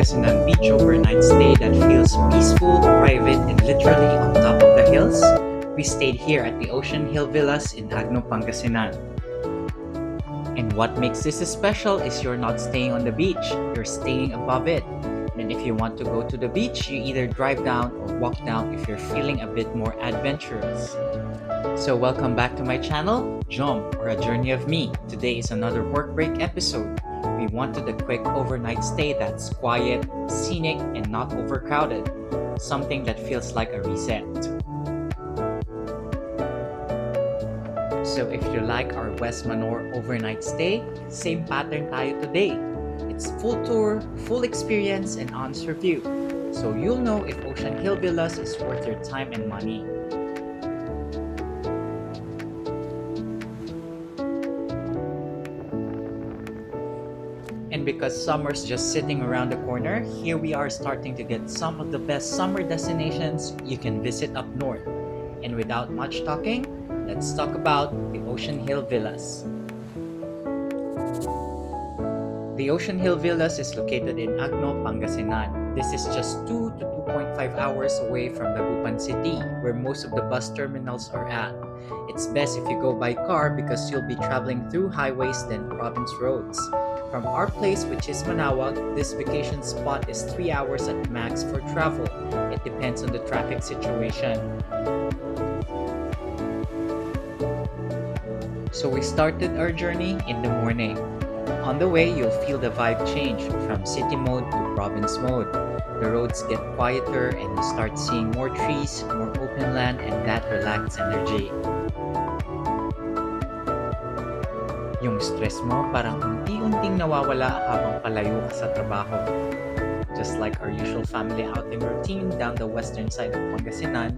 Abagatanen Beach overnight stay that feels peaceful, private, and literally on top of the hills. We stayed here at the Oceanhill Villas in Agno, Pangasinan. And what makes this special is you're not staying on the beach, you're staying above it. And if you want to go to the beach, you either drive down or walk down if you're feeling a bit more adventurous. So welcome back to my channel, Jom, or A Journey of Me. Today is another work break episode. We wanted a quick overnight stay that's quiet, scenic, and not overcrowded. Something that feels like a reset. So if you like our West Manor overnight stay, same pattern tayo today. It's full tour, full experience, and honest review. So you'll know if Oceanhill Villas is worth your time and money. And because summer's just sitting around the corner, here we are starting to get some of the best summer destinations you can visit up north. And without much talking, let's talk about the Oceanhill Villas. The Oceanhill Villas is located in Agno, Pangasinan. This is just 2 to 2.5 hours away from Dagupan City, where most of the bus terminals are at. It's best if you go by car because you'll be traveling through highways than province roads. From our place, which is Manawag, this vacation spot is 3 hours at max for travel. It depends on the traffic situation. So we started our journey in the morning. On the way, you'll feel the vibe change from city mode to province mode. The roads get quieter and you start seeing more trees, more open land, and that relaxed energy. Yung stress mo parang unti-unting nawawala habang palayo ka sa trabaho. Just like our usual family outing routine down the western side of Pangasinan,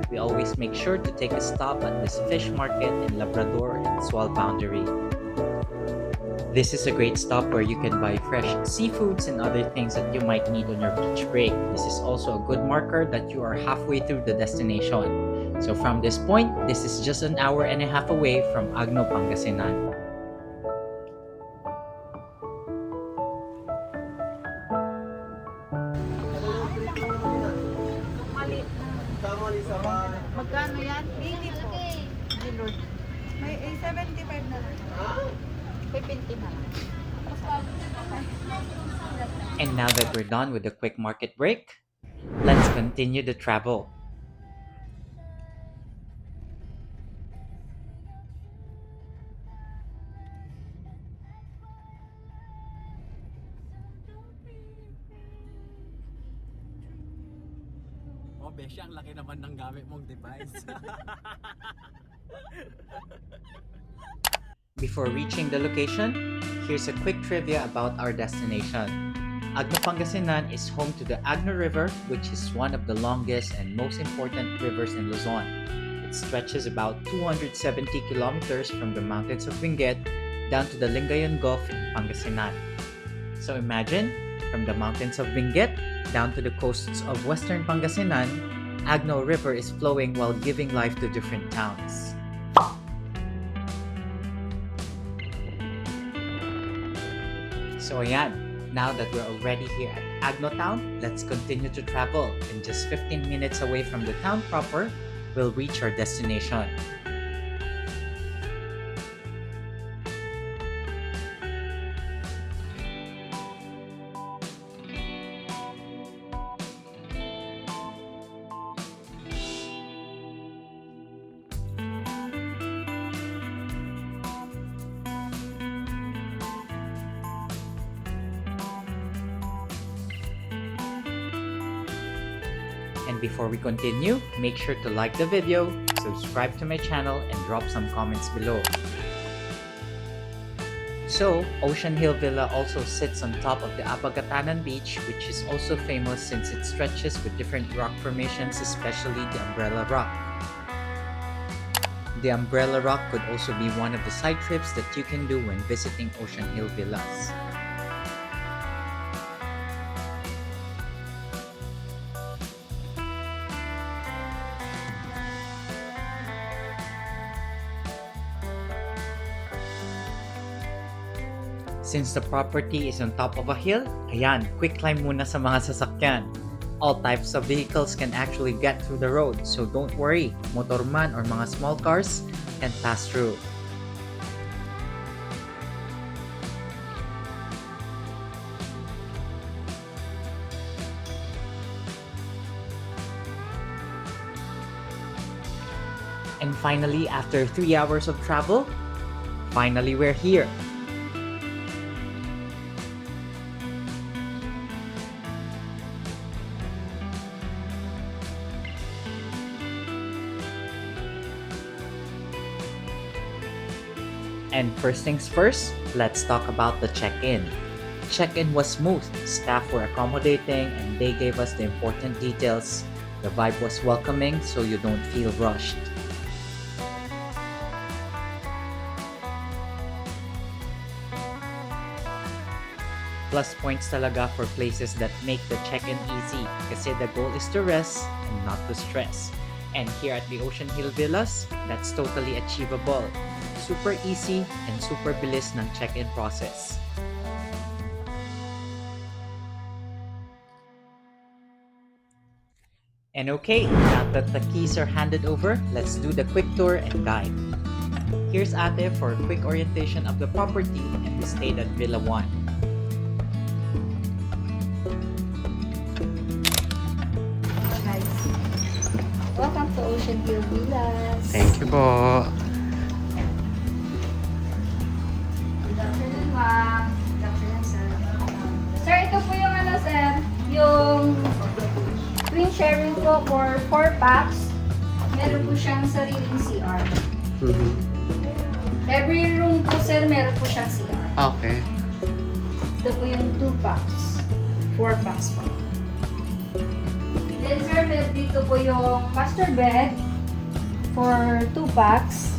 we always make sure to take a stop at this fish market in Labrador and Swal boundary. This is a great stop where you can buy fresh seafoods and other things that you might need on your beach break. This is also a good marker that you are halfway through the destination. So from this point, this is just an hour and a half away from Agno, Pangasinan. Magkano yan? 80 po. Lord. May 75 na lang. May 20 na lang. And now that we're done with the quick market break, let's continue the travel. Oh, Besha, ang laki naman ng gamit mong device. Before reaching the location, here's a quick trivia about our destination. Agno, Pangasinan is home to the Agno River, which is one of the longest and most important rivers in Luzon. It stretches about 270 kilometers from the mountains of Benguet down to the Lingayen Gulf in Pangasinan. So imagine, from the mountains of Benguet down to the coasts of western Pangasinan, Agno River is flowing while giving life to different towns. So ayan, now that we're already here at Agno Town, let's continue to travel. In just 15 minutes away from the town proper, we'll reach our destination. And before we continue, make sure to like the video, subscribe to my channel, and drop some comments below. So, Oceanhill Villa also sits on top of the Abagatanen Beach, which is also famous since it stretches with different rock formations, especially the Umbrella Rock. The Umbrella Rock could also be one of the side trips that you can do when visiting Oceanhill Villas. Since the property is on top of a hill, ayan, quick climb muna sa mga sasakyan. All types of vehicles can actually get through the road, so don't worry, motorman or mga small cars can pass through. And finally, after 3 hours of travel, finally we're here. And first things first, let's talk about the check-in. Check-in was smooth, staff were accommodating, and they gave us the important details. The vibe was welcoming, so you don't feel rushed. Plus points talaga for places that make the check-in easy kasi the goal is to rest and not to stress. And here at the Oceanhill Villas, that's totally achievable. Super easy and super bilis ng check-in process. And okay, now that the keys are handed over, let's do the quick tour and guide. Here's Ate for a quick orientation of the property, and we stayed at Villa 1. Welcome to Oceanhill Villas. Thank you po. Good afternoon, ma'am. Good afternoon, sir. Sir, ito po yung ano, sir, yung twin sharing po for 4 packs. Meron po siyang sariling CR. Every room po, sir, meron po siyang CR. Okay. Ito po yung 2 packs. 4 packs po. Then, sir, meron dito po yung master bed for 2 packs.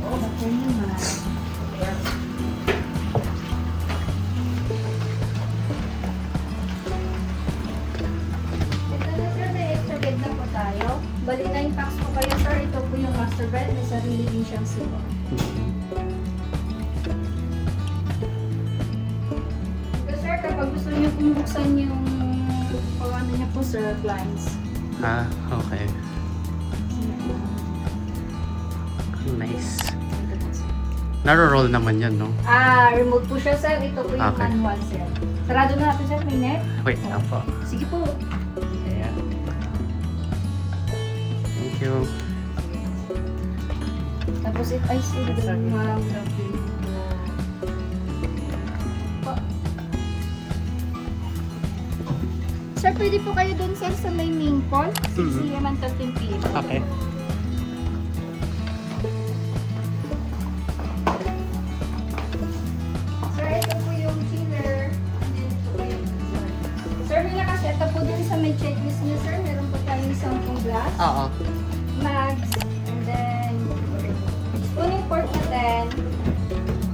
Oh, okay naman. Ito na, sir, may extra bed na po tayo. Bali 9 packs po kayo, sir. Ito po yung master bed. May sarili din siyang siwa. Ito, sir, kapag gusto niyo pong buksan yung pag-ano niya po, sir, blinds. Ah, okay. Nice. Naro-roll naman yan, no? Remote po siya, sir. Ito po yung Okay. manual, sir. Sarado na natin, sir. May net. Wait lang po. Sige po. Ayan. Thank you. Tapos it ay sir, ma'am. Sir, pwede po kayo dun, sir, sa may main pool. 6 a.m. until 10 p.m. Okay. Sir, ito po yung chiller. And then ito po yung freezer. Sir, may nakaseta po dun sa may checklist niyo, sir. Meron po tayong sample glass, Oo. mags, and then spooning fork natin.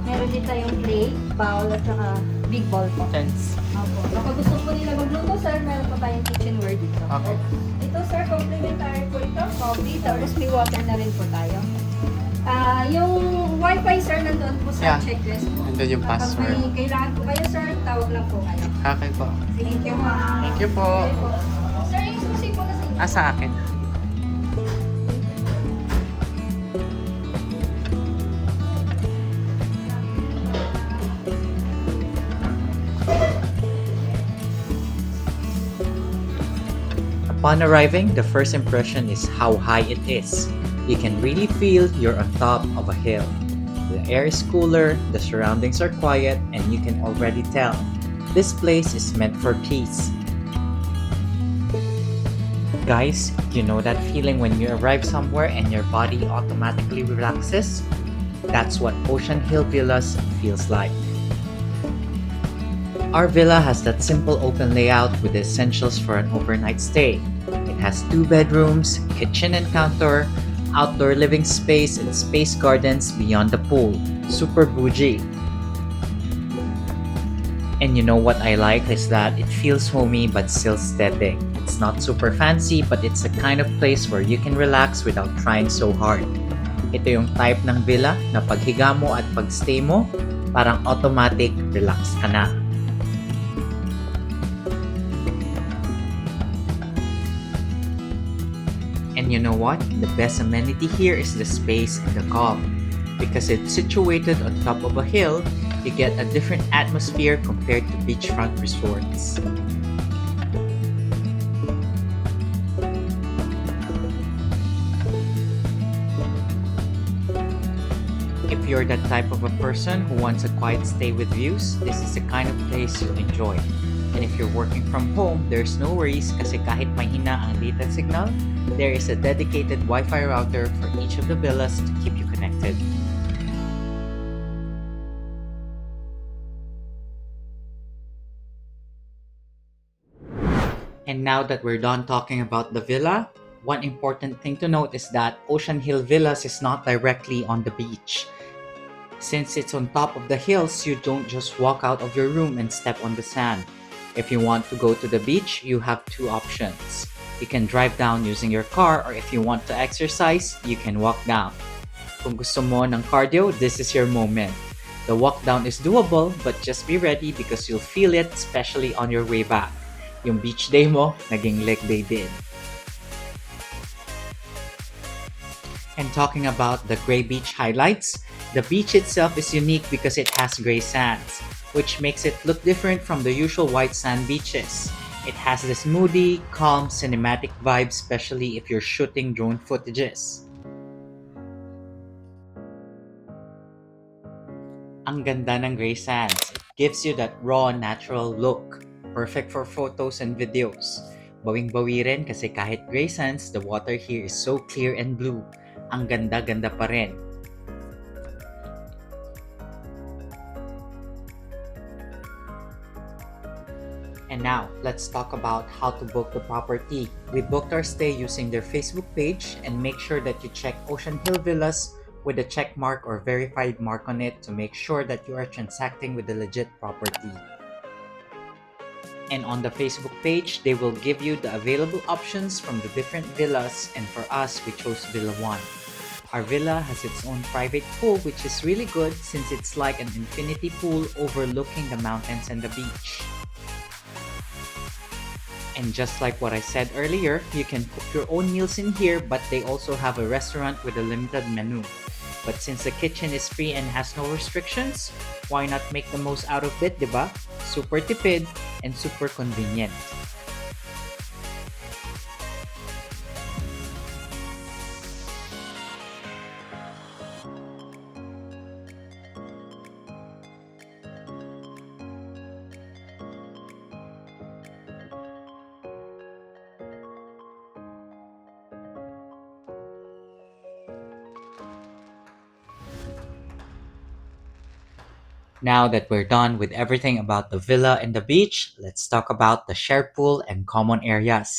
Meron din tayong plate, bowl, at saka big bowl po. Thanks. Opo. Kapag gusto po nila magluto, sir, meron po tayong kitchenware dito. Okay. Ito, sir, complimentary po ito. Coffee, tapos may water na rin po tayo. Yung wifi, sir, nandun po sa Yeah. checklist po. Nandun yung Kapag password. may kailangan po kayo, sir, tawag lang po kayo. Okay po. Thank you, ma'am. Thank you po. Okay po. Sir, yung susi po na sa inyo. Sa akin. Upon arriving, the first impression is how high it is. You can really feel you're on top of a hill. The air is cooler, the surroundings are quiet, and you can already tell this place is meant for peace. Guys, you know that feeling when you arrive somewhere and your body automatically relaxes? That's what Oceanhill Villas feels like. Our villa has that simple open layout with the essentials for an overnight stay. It has 2 bedrooms, kitchen and counter, outdoor living space, and space gardens beyond the pool. Super bougie. And you know what I like is that it feels homey but still aesthetic. It's not super fancy, but it's a kind of place where you can relax without trying so hard. Ito yung type ng villa na paghiga mo at pagstay mo, Parang automatic relax ka na. And you know what? The best amenity here is the space and the calm. Because it's situated on top of a hill, you get a different atmosphere compared to beachfront resorts. If you're that type of a person who wants a quiet stay with views, this is the kind of place you'll enjoy. And if you're working from home, there's no worries kasi kahit mahina ang data signal, there is a dedicated Wi-Fi router for each of the villas to keep you connected. And now that we're done talking about the villa, one important thing to note is that Oceanhill Villas is not directly on the beach. Since it's on top of the hills, you don't just walk out of your room and step on the sand. If you want to go to the beach, you have two options. You can drive down using your car, or if you want to exercise, you can walk down. Kung gusto mo ng cardio, this is your moment. The walk down is doable, but just be ready because you'll feel it, especially on your way back. Yung beach day mo, naging leg day din. And talking about the gray beach highlights, the beach itself is unique because it has gray sands, which makes it look different from the usual white sand beaches. It has this moody, calm, cinematic vibe, especially if you're shooting drone footages. Ang ganda ng gray sands. It gives you that raw, natural look. Perfect for photos and videos. Bawing-bawi rin kasi kahit gray sands, the water here is so clear and blue. Ang ganda-ganda pa rin. And now, let's talk about how to book the property. We booked our stay using their Facebook page, and make sure that you check Oceanhill Villas with a check mark or verified mark on it to make sure that you are transacting with the legit property. And on the Facebook page, they will give you the available options from the different villas, and for us, we chose Villa 1. Our villa has its own private pool, which is really good since it's like an infinity pool overlooking the mountains and the beach. And just like what I said earlier, you can cook your own meals in here, but they also have a restaurant with a limited menu. But since the kitchen is free and has no restrictions, why not make the most out of it, diba? Super tipid and super convenient. Now that we're done with everything about the villa and the beach, let's talk about the shared pool and common areas.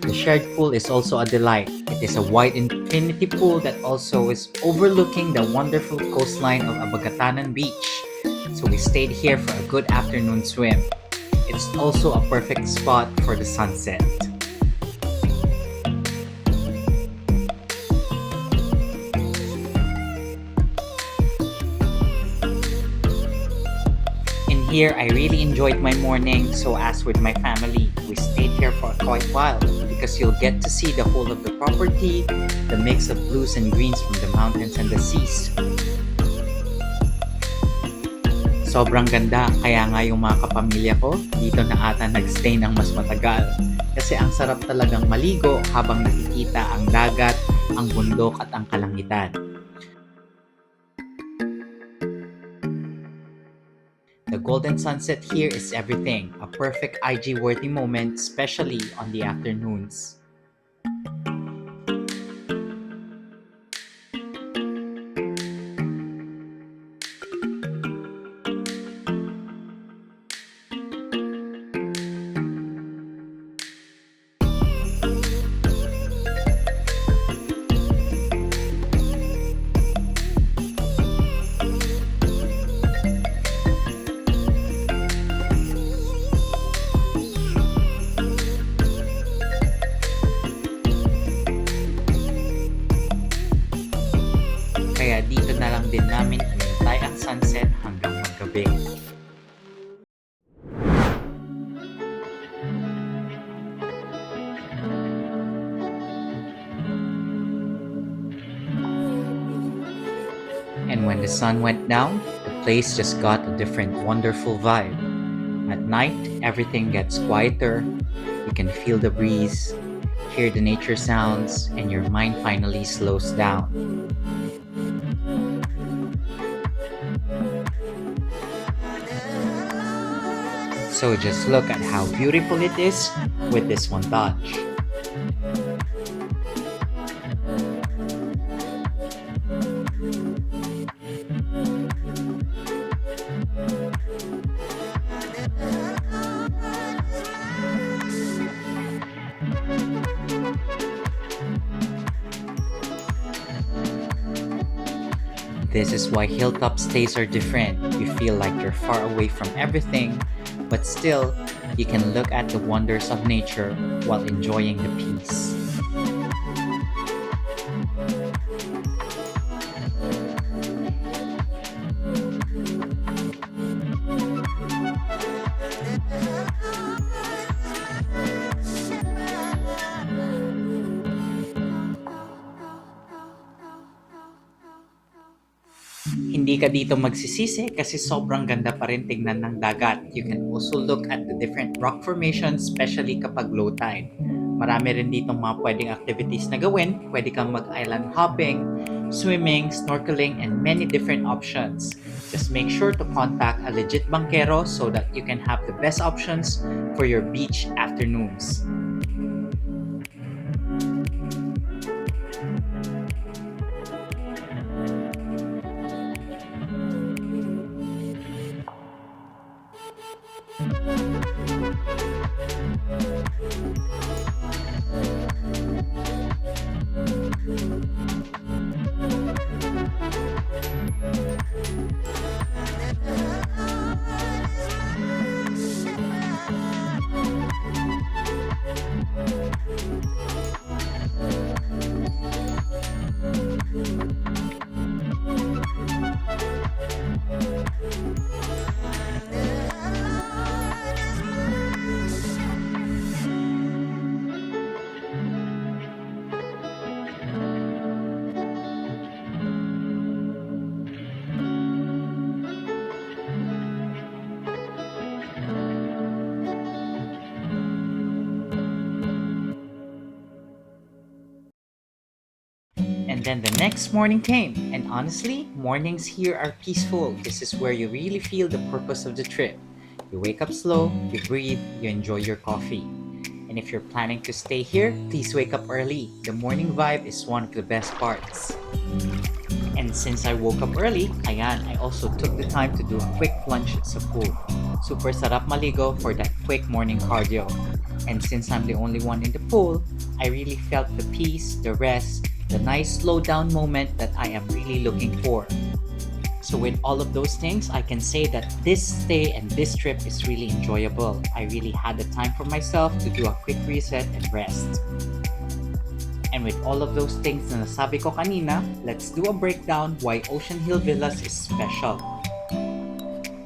The shared pool is also a delight. It is a wide infinity pool that also is overlooking the wonderful coastline of Abagatanen Beach. So we stayed here for a good afternoon swim. It's also a perfect spot for the sunset. In here, I really enjoyed my morning, so as with my family, we stayed here for quite a while because you'll get to see the whole of the property, the mix of blues and greens from the mountains and the seas. Sobrang ganda, kaya nga yung mga kapamilya ko dito na ata nagstay ng mas matagal. Kasi ang sarap talagang maligo habang nakikita ang dagat, ang bundok at ang kalangitan. The golden sunset here is everything, a perfect IG-worthy moment, especially on the afternoons. And when the sun went down, the place just got a different wonderful vibe. At night, everything gets quieter. You can feel the breeze, hear the nature sounds, and your mind finally slows down. So just look at how beautiful it is with this montage. This is why hilltop stays are different. You feel like you're far away from everything, but still, you can look at the wonders of nature while enjoying the peace. Hindi ka dito magsisisi kasi sobrang ganda pa rin tingnan ng dagat. You can also look at the different rock formations, especially kapag low tide. Marami rin dito mga pwedeng activities na gawin. Pwede kang mag-island hopping, swimming, snorkeling, and many different options. Just make sure to contact a legit bankero so that you can have the best options for your beach afternoons. And then the next morning came, and honestly, mornings here are peaceful. This is where you really feel the purpose of the trip. You wake up slow, you breathe, you enjoy your coffee. And if you're planning to stay here, please wake up early. The morning vibe is one of the best parts. And since I woke up early, ayan, I also took the time to do a quick plunge sa pool. Super sarap maligo for that quick morning cardio. And since I'm the only one in the pool, I really felt the peace, the rest, the nice slow down moment that I am really looking for. So with all of those things, I can say that this stay and this trip is really enjoyable. I really had the time for myself to do a quick reset and rest. And with all of those things na nasabi ko kanina, let's do a breakdown why Oceanhill Villas is special.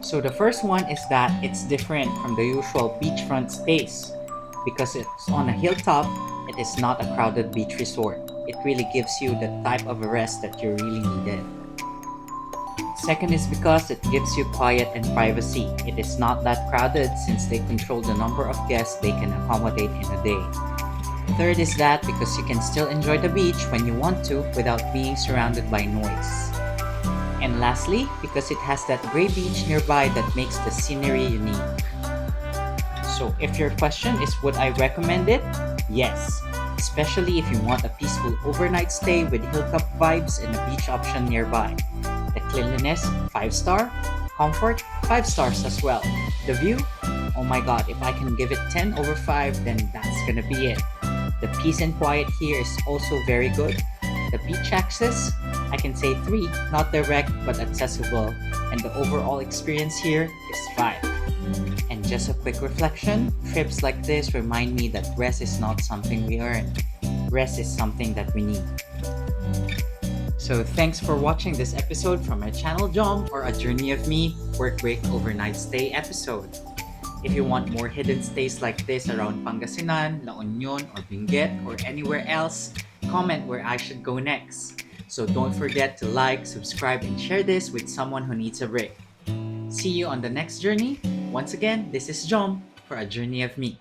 So the first one is that it's different from the usual beachfront stays. Because it's on a hilltop, it is not a crowded beach resort. It really gives you the type of a rest that you really needed. Second is because it gives you quiet and privacy. It is not that crowded since they control the number of guests they can accommodate in a day. Third is that because you can still enjoy the beach when you want to without being surrounded by noise. And lastly, because it has that gray beach nearby that makes the scenery unique. So if your question is would I recommend it? Yes. Especially if you want a peaceful overnight stay with hilltop vibes and a beach option nearby. The cleanliness, 5-star. Comfort, 5 stars as well. The view, oh my god, if I can give it 10 over 5, then that's gonna be it. The peace and quiet here is also very good. The beach access, I can say 3, not direct but accessible. And the overall experience here is 5. And just a quick reflection, trips like this remind me that rest is not something we earn. Rest is something that we need. So thanks for watching this episode from my channel Jom, or A Journey of Me Work Break Overnight Stay episode. If you want more hidden stays like this around Pangasinan, La Union, or Benguet, or anywhere else, comment where I should go next. So don't forget to like, subscribe, and share this with someone who needs a break. See you on the next journey. Once again, this is Jom for A Journey of Me.